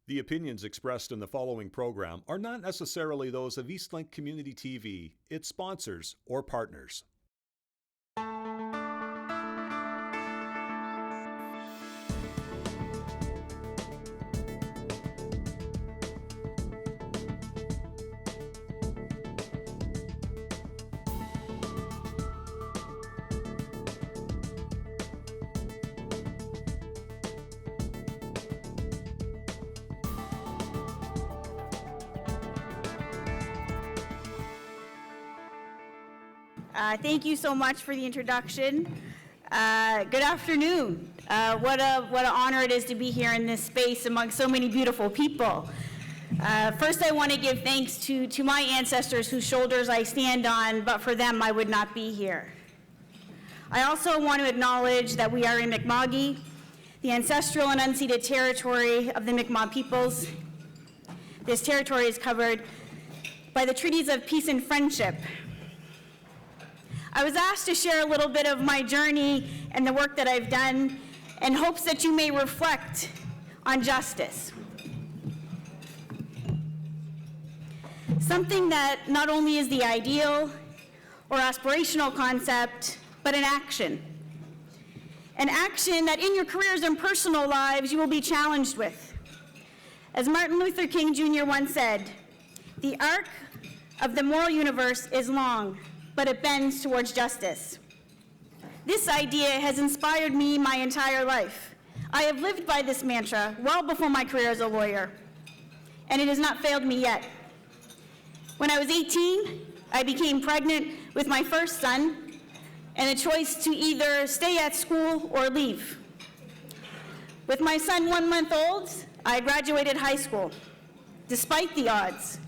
The opinions expressed in the following program are not necessarily those of Eastlink Community TV, its sponsors, or partners. Thank you so much for the introduction. Good afternoon. What an honor it is to be here in this space among so many beautiful people. First, I want to give thanks to my ancestors whose shoulders I stand on, but for them, I would not be here. I also want to acknowledge that we are in Mi'kma'ki, the ancestral and unceded territory of the Mi'kmaq peoples. This territory is covered by the treaties of peace and friendship. I was asked to share a little bit of my journey and the work that I've done in hopes that you may reflect on justice. Something that not only is the ideal or aspirational concept, but an action. An action that in your careers and personal lives you will be challenged with. As Martin Luther King Jr. once said, "The arc of the moral universe is long, but it bends towards justice." This idea has inspired me my entire life. I have lived by this mantra well before my career as a lawyer, and it has not failed me yet. When I was 18, I became pregnant with my first son, and the choice to either stay at school or leave. With my son 1 month old, I graduated high school, despite the odds.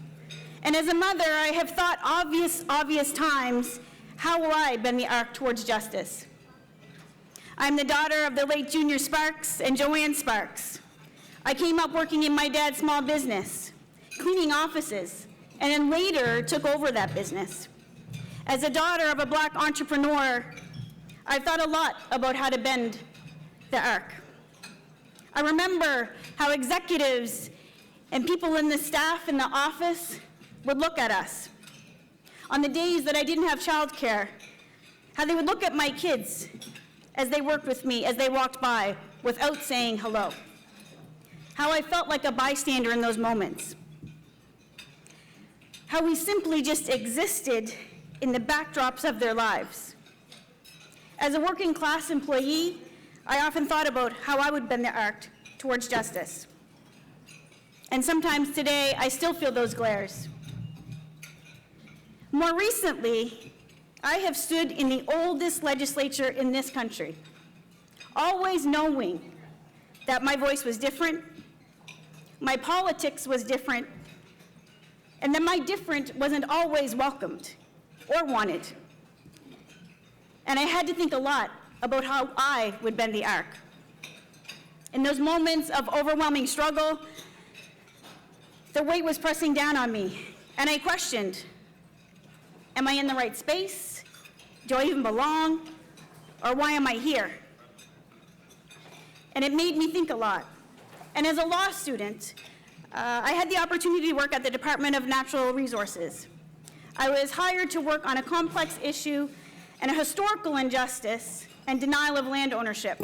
And as a mother, I have thought obvious times, how will I bend the arc towards justice? I'm the daughter of the late Junior Sparks and Joanne Sparks. I came up working in my dad's small business, cleaning offices, and then later took over that business. As a daughter of a Black entrepreneur, I've thought a lot about how to bend the arc. I remember how executives and people in the staff in the office would look at us. On the days that I didn't have childcare, how they would look at my kids as they worked with me, as they walked by, without saying hello. How I felt like a bystander in those moments. How we simply just existed in the backdrops of their lives. As a working class employee, I often thought about how I would bend the arc towards justice. And sometimes today, I still feel those glares. More recently, I have stood in the oldest legislature in this country, always knowing that my voice was different, my politics was different, and that my different wasn't always welcomed or wanted. And I had to think a lot about how I would bend the arc. In those moments of overwhelming struggle, the weight was pressing down on me, and I questioned, am I in the right space? Do I even belong? Or why am I here? And it made me think a lot. And as a law student, I had the opportunity to work at the Department of Natural Resources. I was hired to work on a complex issue and a historical injustice and denial of land ownership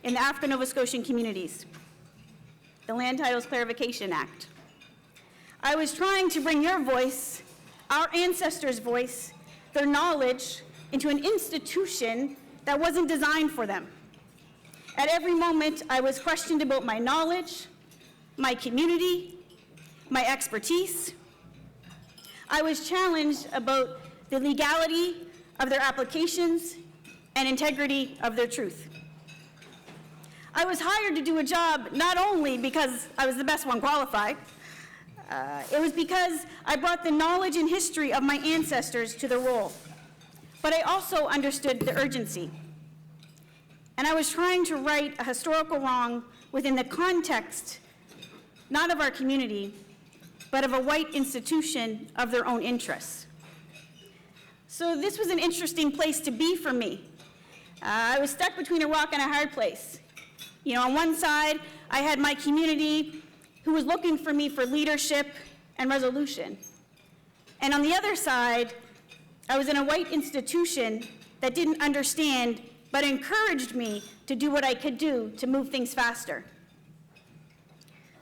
in the African Nova Scotian communities, the Land Titles Clarification Act. I was trying to bring your voice, our ancestors' voice, their knowledge, into an institution that wasn't designed for them. At every moment, I was questioned about my knowledge, my community, my expertise. I was challenged about the legality of their applications and integrity of their truth. I was hired to do a job not only because I was the best one qualified, it was because I brought the knowledge and history of my ancestors to the role. But I also understood the urgency. And I was trying to right a historical wrong within the context, not of our community, but of a white institution of their own interests. So this was an interesting place to be for me. I was stuck between a rock and a hard place. You know, on one side, I had my community who was looking for me for leadership and resolution. And on the other side, I was in a white institution that didn't understand but encouraged me to do what I could do to move things faster.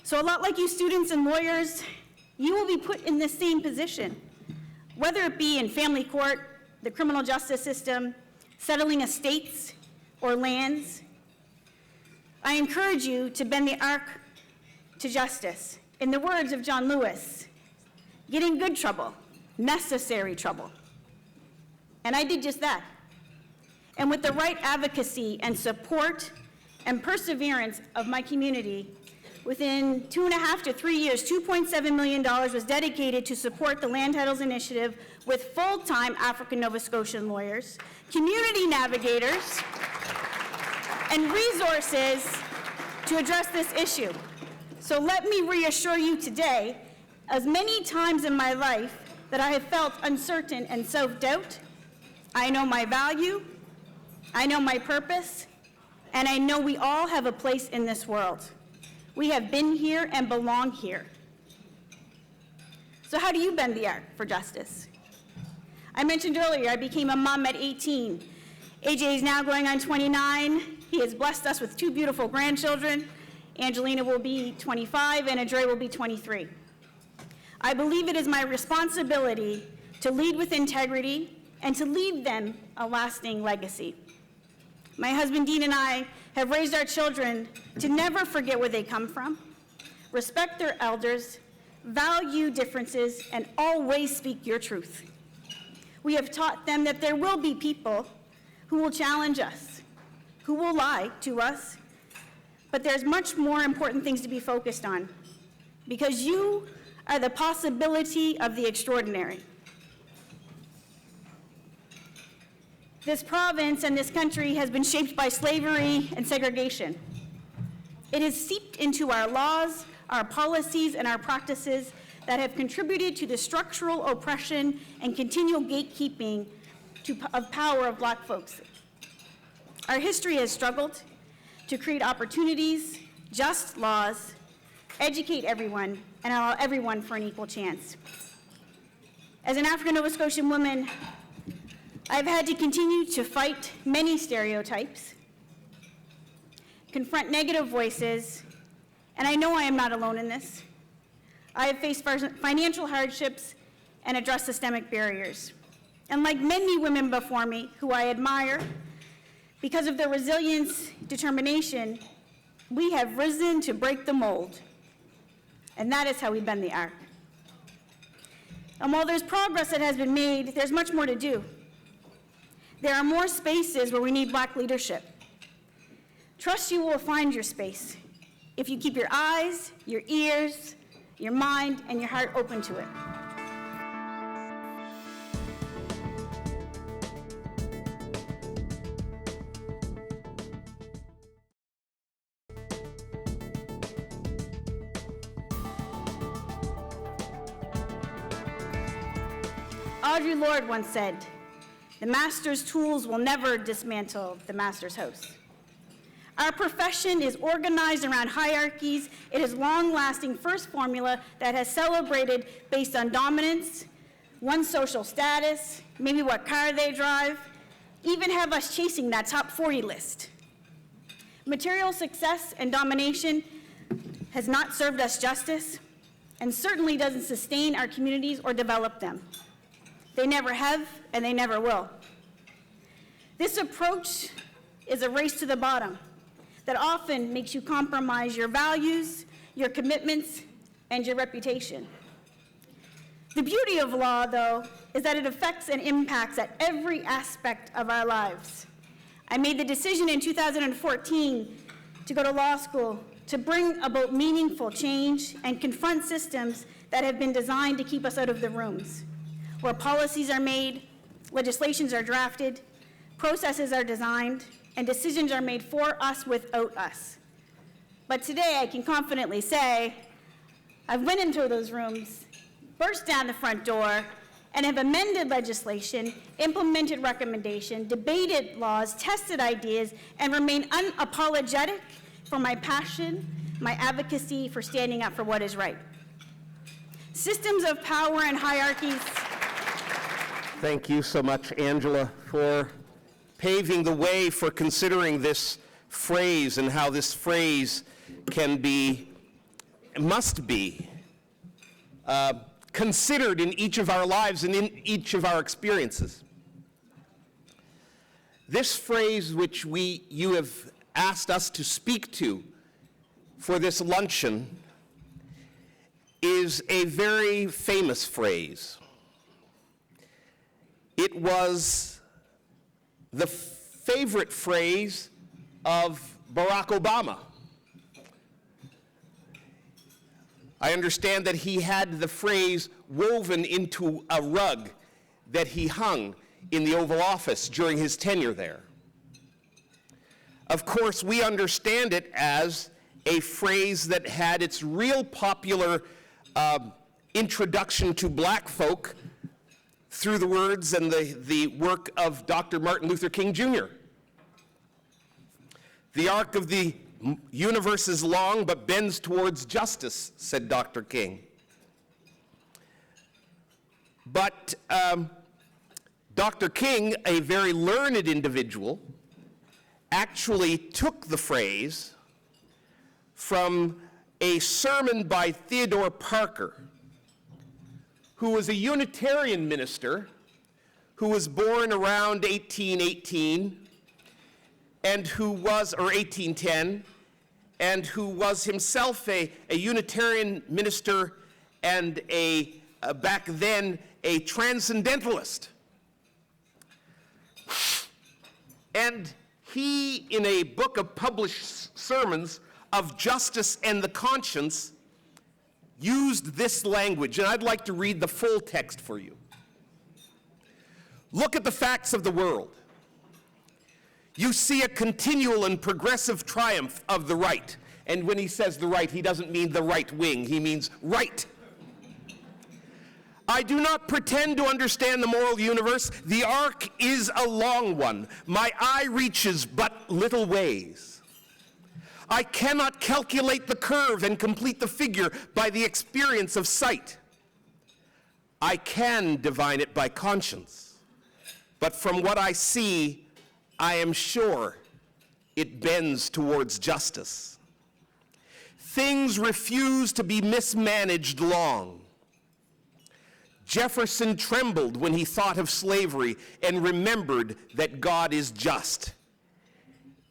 So a lot like you students and lawyers, you will be put in this same position, whether it be in family court, the criminal justice system, settling estates or lands. I encourage you to bend the arc to justice. In the words of John Lewis, get in good trouble, necessary trouble. And I did just that. And with the right advocacy and support and perseverance of my community, within 2.5 to 3 years, $2.7 million was dedicated to support the Land Titles Initiative with full-time African Nova Scotian lawyers, community navigators, and resources to address this issue. So let me reassure you today, as many times in my life that I have felt uncertain and self-doubt, I know my value, I know my purpose, and I know we all have a place in this world. We have been here and belong here. So how do you bend the arc for justice? I mentioned earlier I became a mom at 18. AJ is now going on 29. He has blessed us with 2 beautiful grandchildren. Angelina will be 25 and Adre will be 23. I believe it is my responsibility to lead with integrity and to leave them a lasting legacy. My husband Dean and I have raised our children to never forget where they come from, respect their elders, value differences, and always speak your truth. We have taught them that there will be people who will challenge us, who will lie to us, but there's much more important things to be focused on, because you are the possibility of the extraordinary. This province and this country has been shaped by slavery and segregation. It has seeped into our laws, our policies, and our practices that have contributed to the structural oppression and continual gatekeeping of power of Black folks. Our history has struggled to create opportunities, just laws, educate everyone, and allow everyone for an equal chance. As an African Nova Scotian woman, I've had to continue to fight many stereotypes, confront negative voices, and I know I am not alone in this. I have faced financial hardships and addressed systemic barriers. And like many women before me, who I admire, because of their resilience, determination, we have risen to break the mold. And that is how we bend the arc. And while there's progress that has been made, there's much more to do. There are more spaces where we need Black leadership. Trust you will find your space if you keep your eyes, your ears, your mind, and your heart open to it. Audre Lorde once said, "The master's tools will never dismantle the master's house." Our profession is organized around hierarchies. It is long-lasting first formula that has celebrated based on dominance, one's social status, maybe what car they drive, even have us chasing that top 40 list. Material success and domination has not served us justice and certainly doesn't sustain our communities or develop them. They never have, and they never will. This approach is a race to the bottom that often makes you compromise your values, your commitments, and your reputation. The beauty of law, though, is that it affects and impacts at every aspect of our lives. I made the decision in 2014 to go to law school to bring about meaningful change and confront systems that have been designed to keep us out of the rooms, where policies are made, legislations are drafted, processes are designed, and decisions are made for us without us. But today I can confidently say, I've went into those rooms, burst down the front door, and have amended legislation, implemented recommendation, debated laws, tested ideas, and remain unapologetic for my passion, my advocacy for standing up for what is right. Systems of power and hierarchies. Thank you so much, Angela, for paving the way for considering this phrase and how this phrase can be, must be, considered in each of our lives and in each of our experiences. This phrase which you have asked us to speak to for this luncheon is a very famous phrase. It was the favorite phrase of Barack Obama. I understand that he had the phrase woven into a rug that he hung in the Oval Office during his tenure there. Of course, we understand it as a phrase that had its real popular introduction to black folk through the words and the work of Dr. Martin Luther King Jr. "The arc of the universe is long, but bends towards justice," said Dr. King. But Dr. King, a very learned individual, actually took the phrase from a sermon by Theodore Parker, who was a Unitarian minister who was born around 1818 and who was, or 1810, and who was himself a Unitarian minister and back then, a transcendentalist. And he, in a book of published sermons of justice and the conscience, used this language, and I'd like to read the full text for you. "Look at the facts of the world. You see a continual and progressive triumph of the right." And when he says the right, he doesn't mean the right wing, he means right. "I do not pretend to understand the moral universe. The arc is a long one. My eye reaches but little ways. I cannot calculate the curve and complete the figure by the experience of sight. I can divine it by conscience. But from what I see, I am sure it bends towards justice. Things refuse to be mismanaged long. Jefferson trembled when he thought of slavery and remembered that God is just.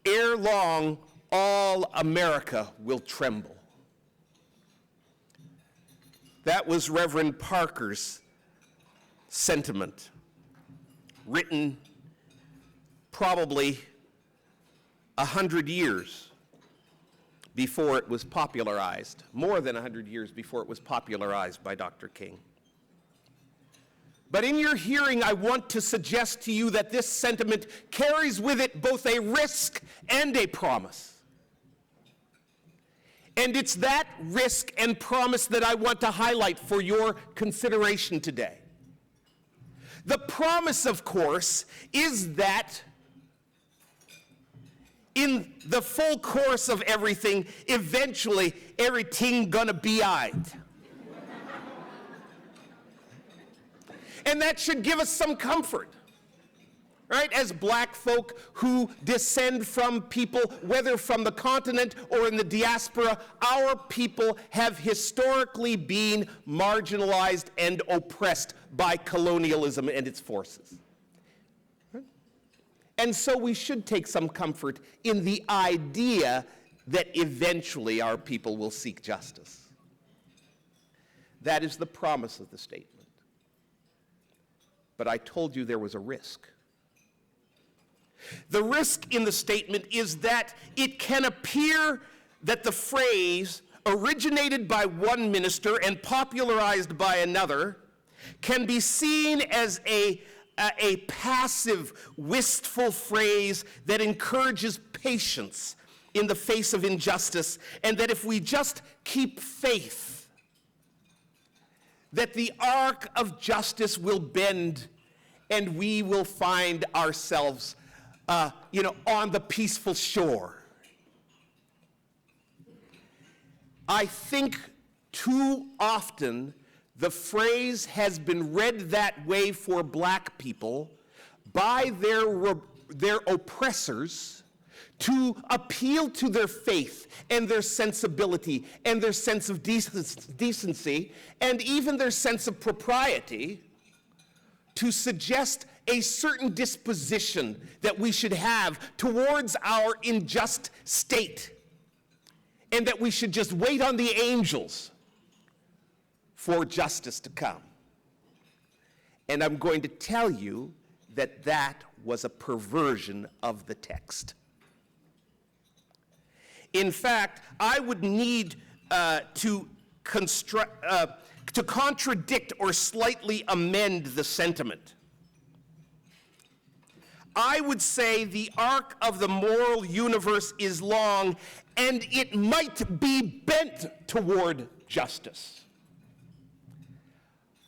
Ere long, all America will tremble." That was Reverend Parker's sentiment, written probably 100 years before it was popularized, more than 100 years before it was popularized by Dr. King. But in your hearing, I want to suggest to you that this sentiment carries with it both a risk and a promise. And it's that risk and promise that I want to highlight for your consideration today. The promise, of course, is that in the full course of everything, eventually everything gonna be aight. And that should give us some comfort. Right? As black folk who descend from people, whether from the continent or in the diaspora, our people have historically been marginalized and oppressed by colonialism and its forces. Right? And so we should take some comfort in the idea that eventually our people will seek justice. That is the promise of the statement. But I told you there was a risk. The risk in the statement is that it can appear that the phrase, originated by one minister and popularized by another, can be seen as a passive, wistful phrase that encourages patience in the face of injustice, and that if we just keep faith, that the arc of justice will bend and we will find ourselves on the peaceful shore. I think too often the phrase has been read that way for black people by their oppressors to appeal to their faith and their sensibility and their sense of decency and even their sense of propriety, to suggest a certain disposition that we should have towards our unjust state, and that we should just wait on the angels for justice to come. And I'm going to tell you that that was a perversion of the text. In fact, I would need to contradict or slightly amend the sentiment. I would say the arc of the moral universe is long, and it might be bent toward justice.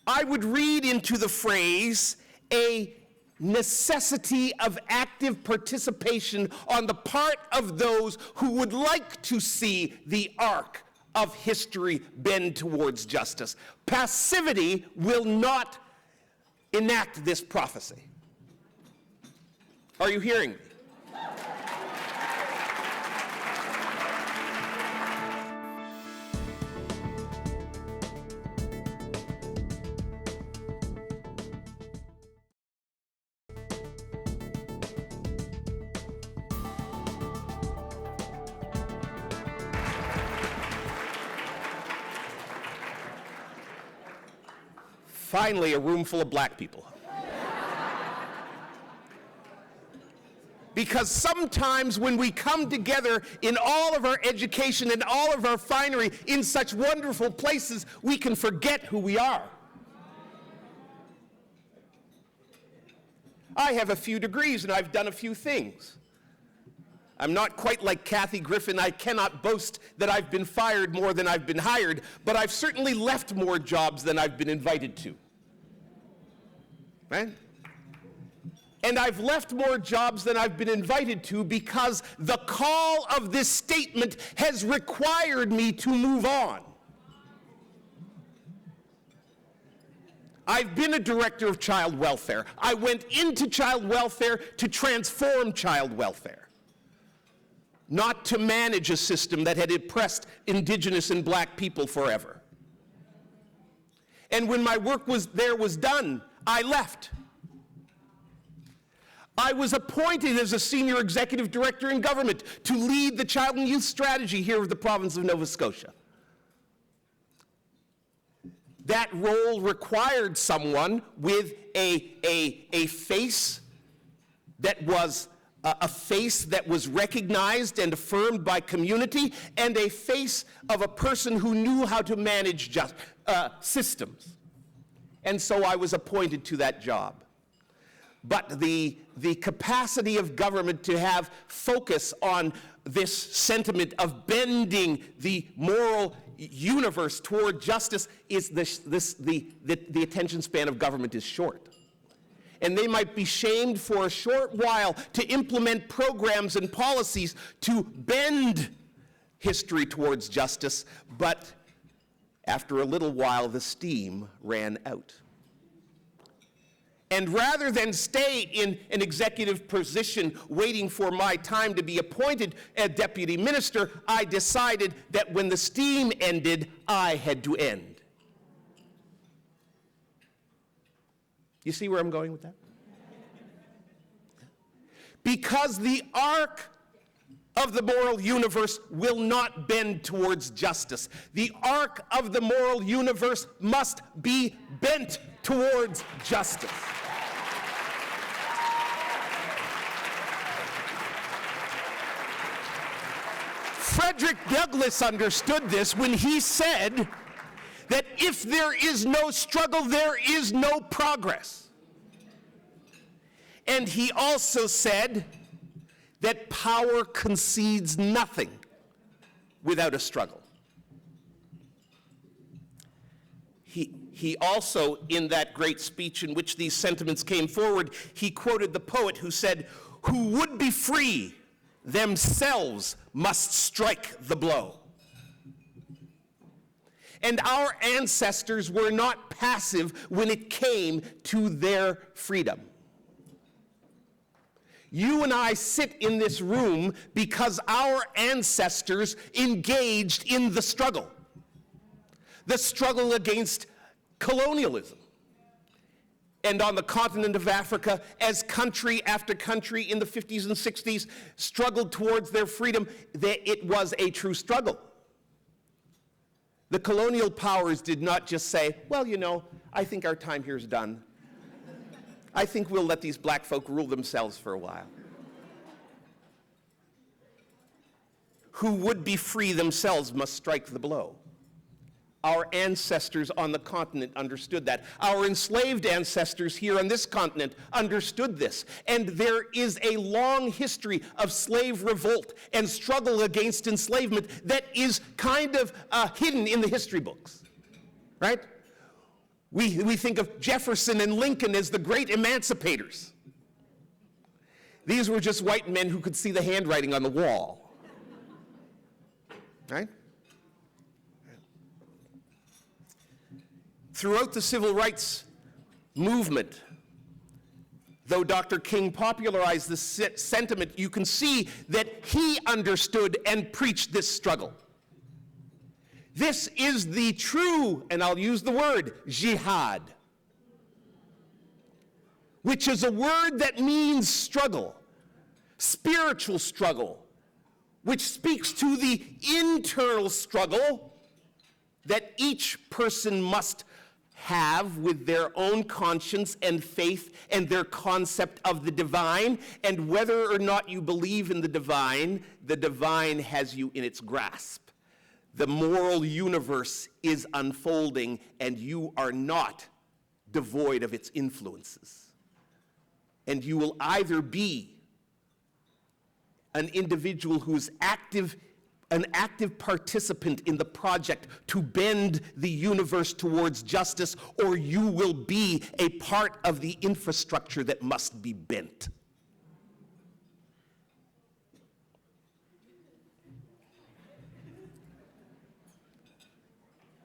I would read into the phrase a necessity of active participation on the part of those who would like to see the arc of history bend towards justice. Passivity will not enact this prophecy. Are you hearing me? Finally, a room full of black people. Because sometimes when we come together in all of our education and all of our finery in such wonderful places, we can forget who we are. I have a few degrees and I've done a few things. I'm not quite like Kathy Griffin. I cannot boast that I've been fired more than I've been hired, but I've certainly left more jobs than I've been invited to. Right? And I've left more jobs than I've been invited to because the call of this statement has required me to move on. I've been a director of child welfare. I went into child welfare to transform child welfare, not to manage a system that had oppressed Indigenous and black people forever. And when my work was done, I left. I was appointed as a senior executive director in government to lead the child and youth strategy here of the province of Nova Scotia. That role required someone with a face that was recognized and affirmed by community, and a face of a person who knew how to manage systems. And so I was appointed to that job. But the capacity of government to have focus on this sentiment of bending the moral universe toward justice is the attention span of government is short. And they might be shamed for a short while to implement programs and policies to bend history towards justice, but after a little while the steam ran out. And rather than stay in an executive position waiting for my time to be appointed a deputy minister, I decided that when the steam ended, I had to end. You see where I'm going with that? Because the arc of the moral universe will not bend towards justice. The arc of the moral universe must be bent towards justice. Frederick Douglass understood this when he said that if there is no struggle, there is no progress. And he also said that power concedes nothing without a struggle. He also, in that great speech in which these sentiments came forward, he quoted the poet who said, "Who would be free themselves must strike the blow." And our ancestors were not passive when it came to their freedom. You and I sit in this room because our ancestors engaged in the struggle against colonialism. And on the continent of Africa, as country after country in the 50s and 60s struggled towards their freedom, it was a true struggle. The colonial powers did not just say, well, you know, I think our time here is done. I think we'll let these black folk rule themselves for a while. Who would be free themselves must strike the blow. Our ancestors on the continent understood that. Our enslaved ancestors here on this continent understood this. And there is a long history of slave revolt and struggle against enslavement that is kind of hidden in the history books, right? We think of Jefferson and Lincoln as the great emancipators. These were just white men who could see the handwriting on the wall, right? Throughout the civil rights movement, though Dr. King popularized this sentiment, you can see that he understood and preached this struggle. This is the true, and I'll use the word, jihad, which is a word that means struggle, spiritual struggle, which speaks to the internal struggle that each person must have with their own conscience and faith and their concept of the divine. And whether or not you believe in the divine has you in its grasp. The moral universe is unfolding, and you are not devoid of its influences. And you will either be an individual who's an active participant in the project to bend the universe towards justice, or you will be a part of the infrastructure that must be bent.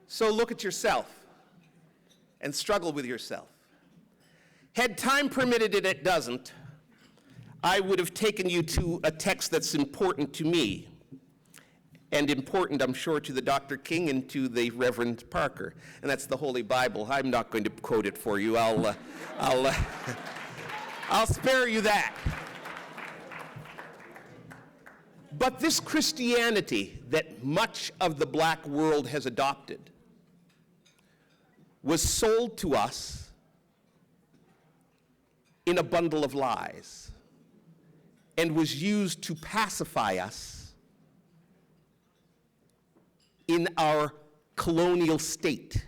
So look at yourself and struggle with yourself. Had time permitted it doesn't, I would have taken you to a text that's important to me, and important, I'm sure, to the Dr. King and to the Reverend Parker, and that's the Holy Bible. I'm not going to quote it for you. I'll spare you that. But this Christianity that much of the black world has adopted was sold to us in a bundle of lies and was used to pacify us in our colonial state,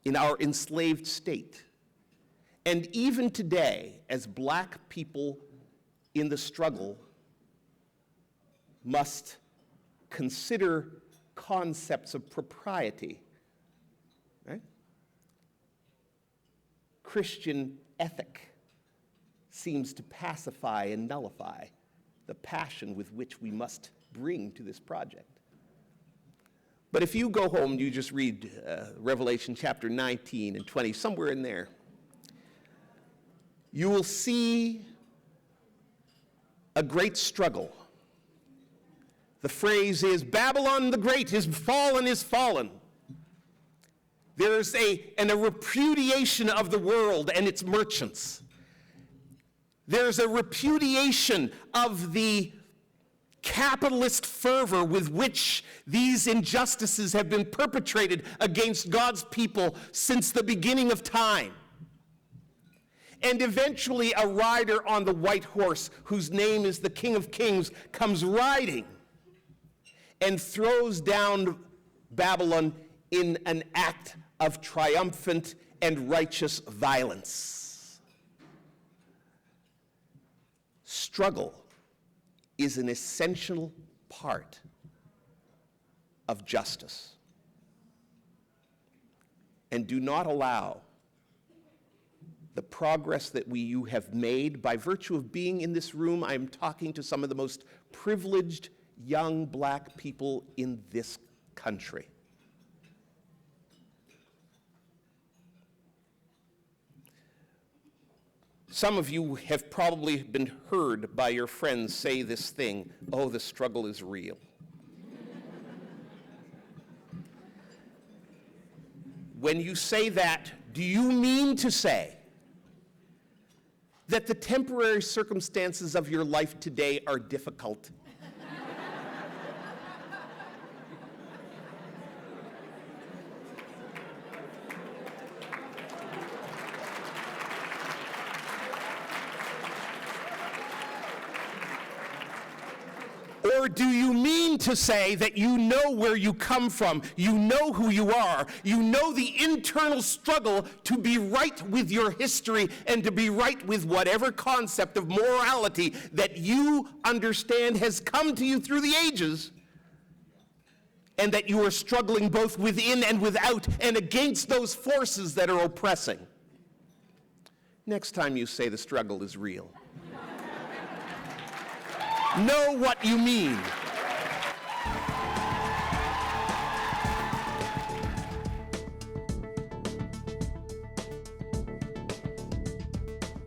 in our enslaved state. And even today, as black people in the struggle must consider concepts of propriety, right? Christian ethic seems to pacify and nullify the passion with which we must bring to this project. But if you go home and you just read Revelation chapter 19 and 20, somewhere in there, you will see a great struggle. The phrase is, Babylon the Great is fallen, is fallen. There's a repudiation of the world and its merchants. There's a repudiation of the capitalist fervor with which these injustices have been perpetrated against God's people since the beginning of time. And eventually a rider on the white horse, whose name is the King of Kings, comes riding and throws down Babylon in an act of triumphant and righteous violence. Struggle is an essential part of justice. And do not allow the progress that you have made by virtue of being in this room. I am talking to some of the most privileged young black people in this country. Some of you have probably been heard by your friends say this thing, "Oh, the struggle is real." When you say that, do you mean to say that the temporary circumstances of your life today are difficult? Or do you mean to say that you know where you come from, you know who you are, you know the internal struggle to be right with your history and to be right with whatever concept of morality that you understand has come to you through the ages, and that you are struggling both within and without and against those forces that are oppressing? Next time you say the struggle is real, know what you mean.